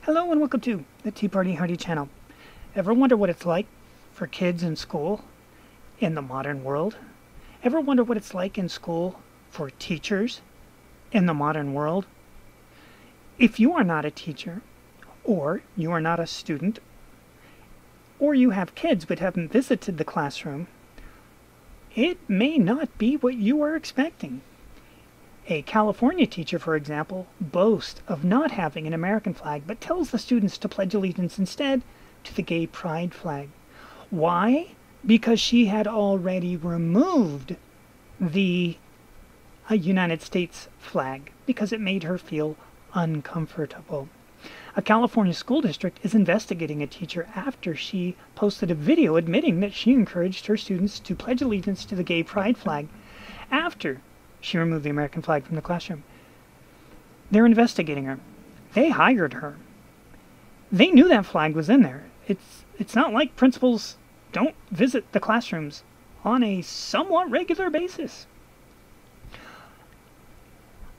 Hello and welcome to the Tea Party Hardy channel. Ever wonder what it's like for kids in school in the modern world? Ever wonder what it's like in school for teachers in the modern world? If you are not a teacher, or you are not a student, or you have kids but haven't visited the classroom, it may not be what you are expecting. A California teacher, for example, boasts of not having an American flag, but tells the students to pledge allegiance instead to the gay pride flag. Why? Because she had already removed the United States flag, because it made her feel uncomfortable. A California school district is investigating a teacher after she posted a video admitting that she encouraged her students to pledge allegiance to the gay pride flag after she removed the American flag from the classroom. They're investigating her. They hired her. They knew that flag was in there. It's not like principals don't visit the classrooms on a somewhat regular basis.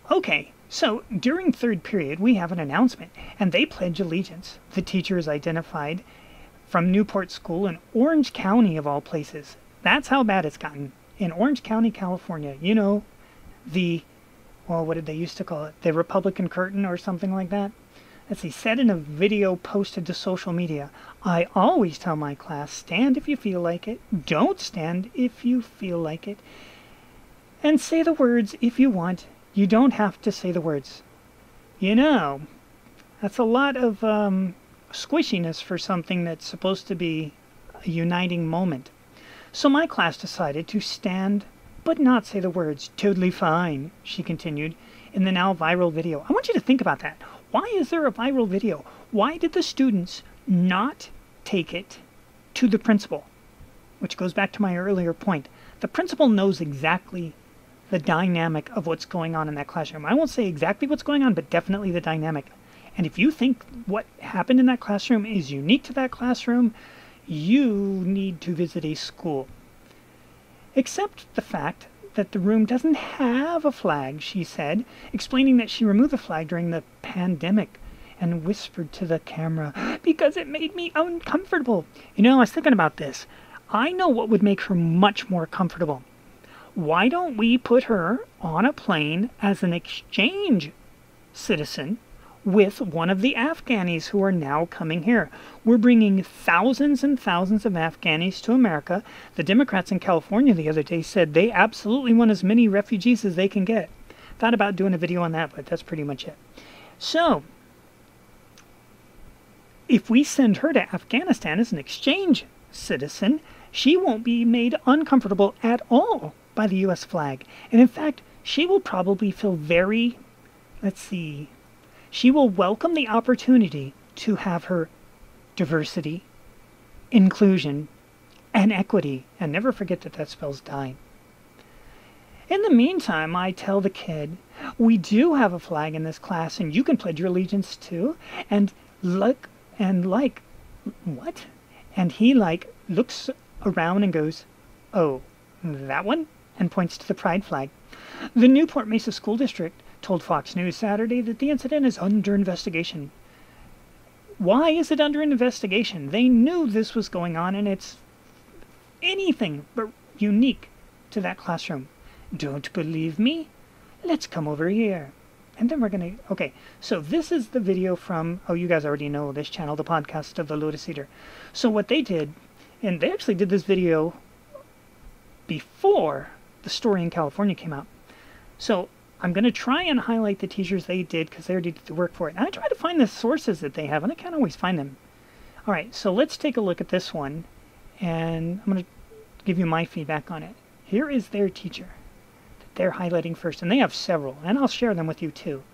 Okay, so during third period, we have an announcement, and they pledge allegiance. The teacher is identified from Newport School in Orange County, of all places. That's how bad it's gotten. In Orange County, California, you know, what did they used to call it? The Republican curtain or something like that? Let's see, said in a video posted to social media, I always tell my class, stand if you feel like it, don't stand if you feel like it, and say the words if you want. You don't have to say the words. You know, that's a lot of squishiness for something that's supposed to be a uniting moment. So my class decided to stand but not say the words. Totally fine, she continued in the now viral video. I want you to think about that. Why is there a viral video? Why did the students not take it to the principal? Which goes back to my earlier point. The principal knows exactly the dynamic of what's going on in that classroom. I won't say exactly what's going on, but definitely the dynamic. And if you think what happened in that classroom is unique to that classroom, you need to visit a school. Except the fact that the room doesn't have a flag, she said, explaining that she removed the flag during the pandemic and whispered to the camera, because it made me uncomfortable. You know, I was thinking about this. I know what would make her much more comfortable. Why don't we put her on a plane as an exchange citizen with one of the Afghanis who are now coming here? We're bringing thousands and thousands of Afghanis to America. The Democrats in California the other day said they absolutely want as many refugees as they can get. Thought about doing a video on that, but that's pretty much it. So, if we send her to Afghanistan as an exchange citizen, she won't be made uncomfortable at all by the U.S. flag. And in fact, she will probably feel very, she will welcome the opportunity to have her diversity, inclusion, and equity. And never forget that that spells die. In the meantime, I tell the kid, we do have a flag in this class, and you can pledge your allegiance to. And what? And he looks around and goes, oh, that one? And points to the pride flag. The Newport Mesa School District told Fox News Saturday that the incident is under investigation. Why is it under investigation? They knew this was going on, and it's anything but unique to that classroom. Don't believe me? Let's come over here. And then we're going to... Okay, so this is the video from... Oh, you guys already know this channel, the podcast of the Lotus Eater. So what they did, and they actually did this video before the story in California came out. So I'm going to try and highlight the teachers they did, because they already did the work for it. And I try to find the sources that they have, and I can't always find them. All right, so let's take a look at this one, and I'm going to give you my feedback on it. Here is their teacher that they're highlighting first, and they have several, and I'll share them with you too.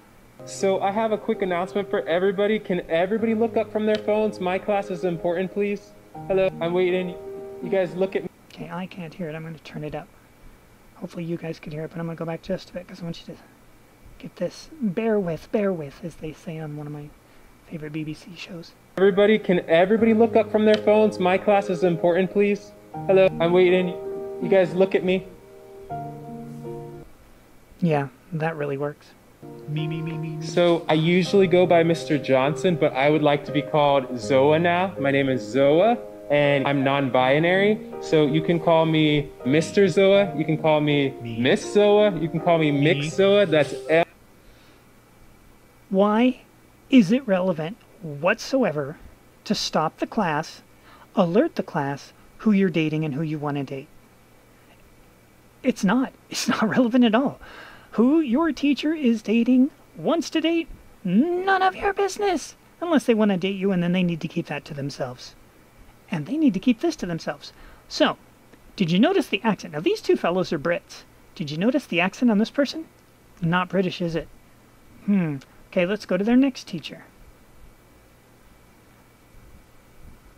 So I have a quick announcement for everybody. Can everybody look up from their phones? My class is important, please. Hello, I'm waiting. You guys look at me. Okay, I can't hear it. I'm going to turn it up. Hopefully you guys can hear it, but I'm going to go back just a bit because I want you to get this. Bear with, as they say on one of my favorite BBC shows. Everybody, can everybody look up from their phones? My class is important, please. Hello, I'm waiting. You guys look at me. Yeah, that really works. Me. So I usually go by Mr. Johnson, but I would like to be called Zoa now. My name is Zoa, and I'm non-binary. So you can call me Mr. Zoa, you can call me Miss Zoa, you can call me Mix Zoa. That's L. Why is it relevant whatsoever to stop the class, alert the class who you're dating and who you want to date? It's not. It's not relevant at all. Who your teacher is dating, wants to date, none of your business. Unless they want to date you, and then they need to keep that to themselves. And they need to keep this to themselves. So, did you notice the accent? Now, these two fellows are Brits. Did you notice the accent on this person? Not British, is it? Okay, let's go to their next teacher.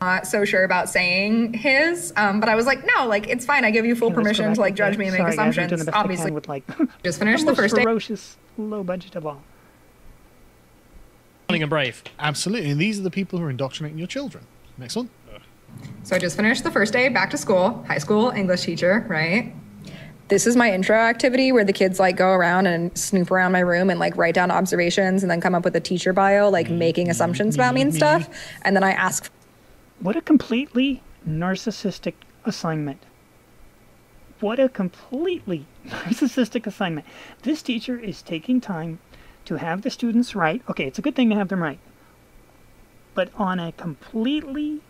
Not so sure about saying his, but I was like, no, like, it's fine. I give you full permission to like judge me and make assumptions. Guys, Obviously, with like just finished the the first day. ferocious low budget of all. And brave. Absolutely, and these are the people who are indoctrinating your children. Next one. So I just finished the first day back to school, high school English teacher, right? This is my intro activity where the kids like go around and snoop around my room and like write down observations and then come up with a teacher bio, like making assumptions about me and stuff. And then I ask. What a completely narcissistic assignment. What a completely narcissistic assignment. This teacher is taking time to have the students write. Okay, it's a good thing to have them write. But on a completely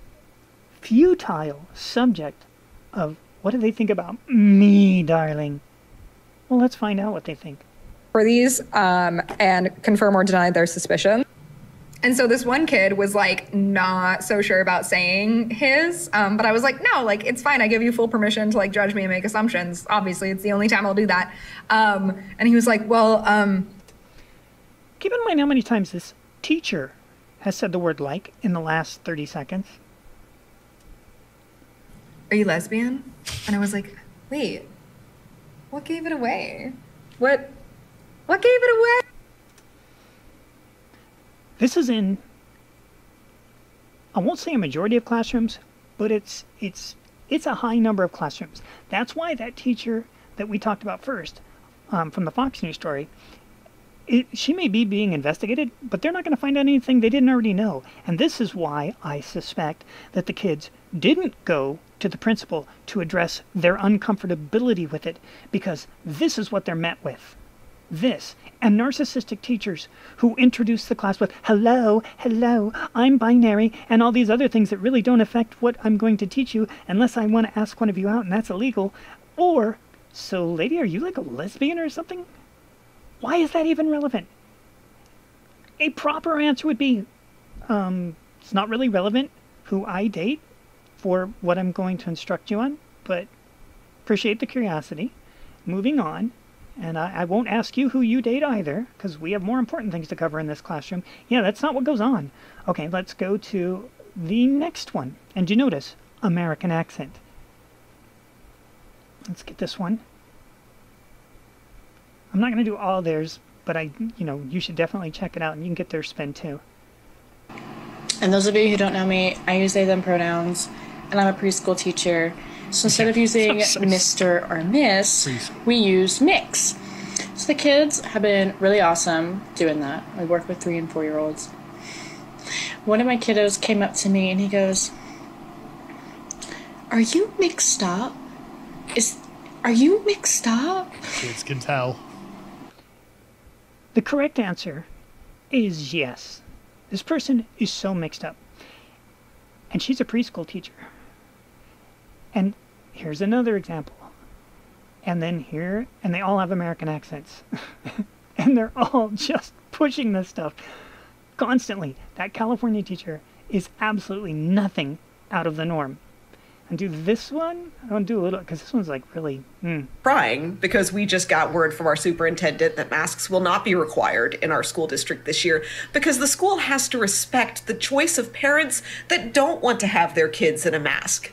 futile subject of what do they think about me, darling? Well, let's find out what they think. For these and confirm or deny their suspicion. And so this one kid was like not so sure about saying his, but I was like, no, like, it's fine. I give you full permission to like judge me and make assumptions. Obviously, it's the only time I'll do that. And he was like, well, keep in mind how many times this teacher has said the word like in the last 30 seconds. Are you lesbian? And I was like, wait, what gave it away? What gave it away? This is in, I won't say a majority of classrooms, but it's a high number of classrooms. That's why that teacher that we talked about first, from the Fox News story, she may be being investigated, but they're not going to find out anything they didn't already know. And this is why I suspect that the kids didn't go to the principal to address their uncomfortability with it, because this is what they're met with. This, and narcissistic teachers who introduce the class with, hello, I'm binary, and all these other things that really don't affect what I'm going to teach you unless I want to ask one of you out, and that's illegal. Or, so lady, are you like a lesbian or something? Why is that even relevant? A proper answer would be, it's not really relevant who I date for what I'm going to instruct you on, but appreciate the curiosity. Moving on. And I won't ask you who you date either, because we have more important things to cover in this classroom. Yeah, that's not what goes on. Okay, let's go to the next one. And you notice, American accent. Let's get this one. I'm not going to do all theirs, but you should definitely check it out, and you can get their spin too. And those of you who don't know me, I use they, them pronouns, and I'm a preschool teacher. So instead of using Mr. or Miss, we use mix. So the kids have been really awesome doing that. We work with 3- and 4-year-olds. One of my kiddos came up to me and he goes, "Are you mixed up? Are you mixed up?" Kids can tell. The correct answer is yes. This person is so mixed up. And she's a preschool teacher. And here's another example. And then here, and they all have American accents. And they're all just pushing this stuff constantly. That California teacher is absolutely nothing out of the norm. And do this one, I want to do a little, because this one's like really, Crying because we just got word from our superintendent that masks will not be required in our school district this year because the school has to respect the choice of parents that don't want to have their kids in a mask.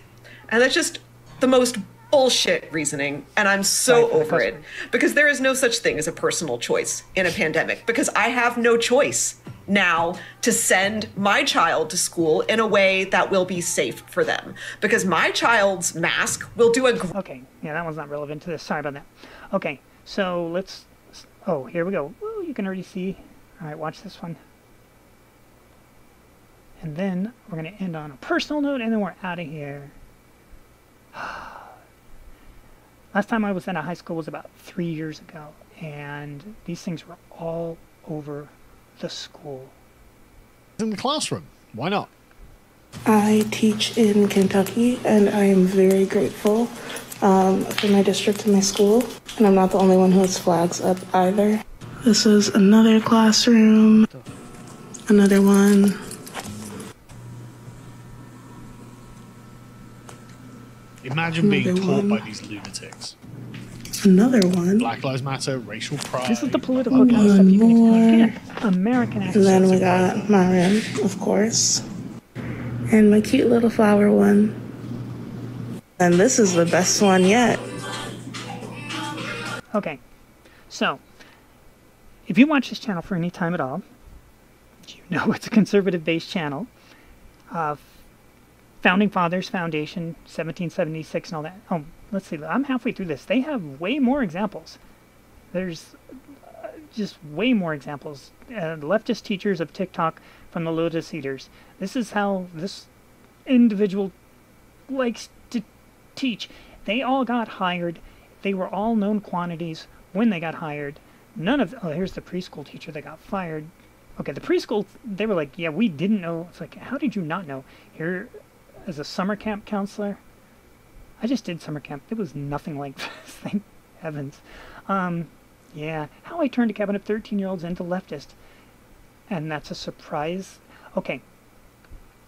And that's just the most bullshit reasoning, and I'm so over it because there is no such thing as a personal choice in a pandemic because I have no choice now to send my child to school in a way that will be safe for them because my child's mask will do a okay, yeah, that one's not relevant to this. Sorry about that. Okay, so let's, oh, here we go. Ooh, you can already see. All right, watch this one. And then we're going to end on a personal note, and then we're out of here. Last time I was at a high school was about 3 years ago, and these things were all over the school. In the classroom. Why not? I teach in Kentucky, and I am very grateful for my district and my school. And I'm not the only one who has flags up either. This is another classroom. Another one. Imagine being taught by these lunatics. Another one. Black Lives Matter, racial pride. This is the political kind of stuff you can explain. Again, American accent. And then we got my rim, of course. And my cute little flower one. And this is the best one yet. Okay, so if you watch this channel for any time at all, you know it's a conservative-based channel. Founding Fathers Foundation, 1776 and all that. Oh, let's see, I'm halfway through this. They have way more examples. There's just way more examples. Leftist teachers of TikTok from the Lotus Eaters. This is how this individual likes to teach. They all got hired. They were all known quantities when they got hired. None of... Oh, here's the preschool teacher that got fired. Okay, the preschool, they were like, yeah, we didn't know. It's like, how did you not know? Here, as a summer camp counselor, I just did summer camp. It was nothing like this, thank heavens. Yeah, how I turned a cabin of 13-year-olds into leftist. And that's a surprise. Okay,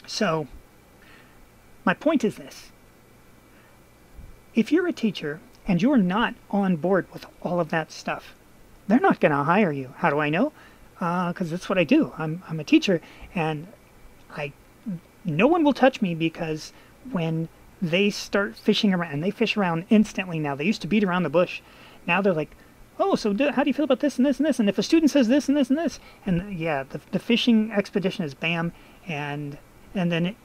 so my point is this. If you're a teacher and you're not on board with all of that stuff, they're not going to hire you. How do I know? Because that's what I do. I'm a teacher, and no one will touch me, because when they start fishing around, and they fish around instantly now. They used to beat around the bush. Now they're like, oh, so how do you feel about this and this and this? And if a student says this and this and this, and yeah, the fishing expedition is bam, and then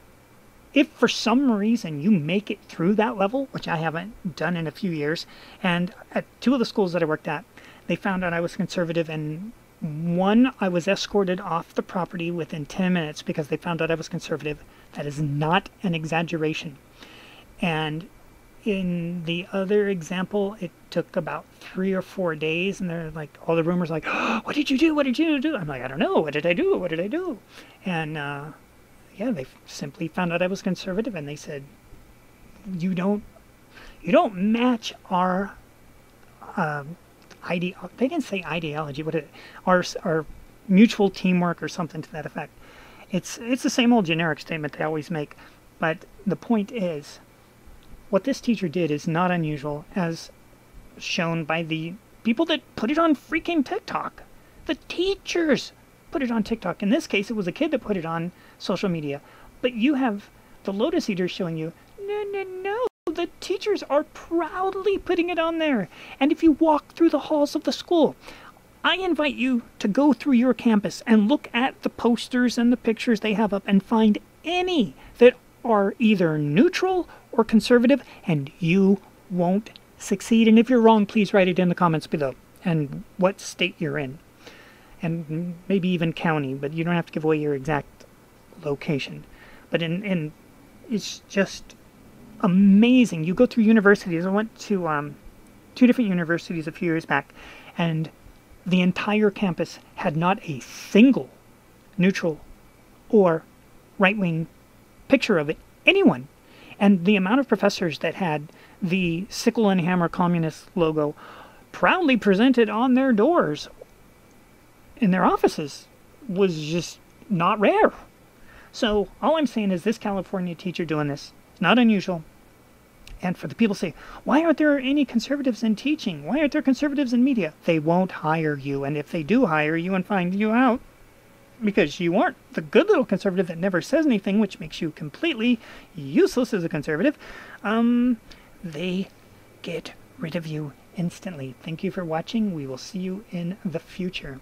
if for some reason you make it through that level, which I haven't done in a few years, and at 2 of the schools that I worked at, they found out I was conservative, and one, I was escorted off the property within 10 minutes because they found out I was conservative. That is not an exaggeration. And in the other example, it took about 3 or 4 days, and they're like, all the rumors like, oh, what did you do? What did you do? I'm like, I don't know. What did I do? What did I do? And yeah, they simply found out I was conservative, and they said, you don't match our they didn't say ideology, what our mutual teamwork or something to that effect. It's the same old generic statement they always make, but the point is, what this teacher did is not unusual, as shown by the people that put it on freaking TikTok. The teachers put it on TikTok. In this case, it was a kid that put it on social media. But you have the Lotus Eaters showing you, no, the teachers are proudly putting it on there. And if you walk through the halls of the school, I invite you to go through your campus and look at the posters and the pictures they have up and find any that are either neutral or conservative, and you won't succeed. And if you're wrong, please write it in the comments below, and what state you're in, and maybe even county, but you don't have to give away your exact location. But it's just amazing. You go through universities. I went to 2 different universities a few years back, and the entire campus had not a single neutral or right-wing picture of it, anyone. And the amount of professors that had the sickle and hammer communist logo proudly presented on their doors in their offices was just not rare. So all I'm saying is, this California teacher doing this is not unusual. And for the people say, why aren't there any conservatives in teaching? Why aren't there conservatives in media? They won't hire you. And if they do hire you and find you out, because you aren't the good little conservative that never says anything, which makes you completely useless as a conservative, they get rid of you instantly. Thank you for watching. We will see you in the future.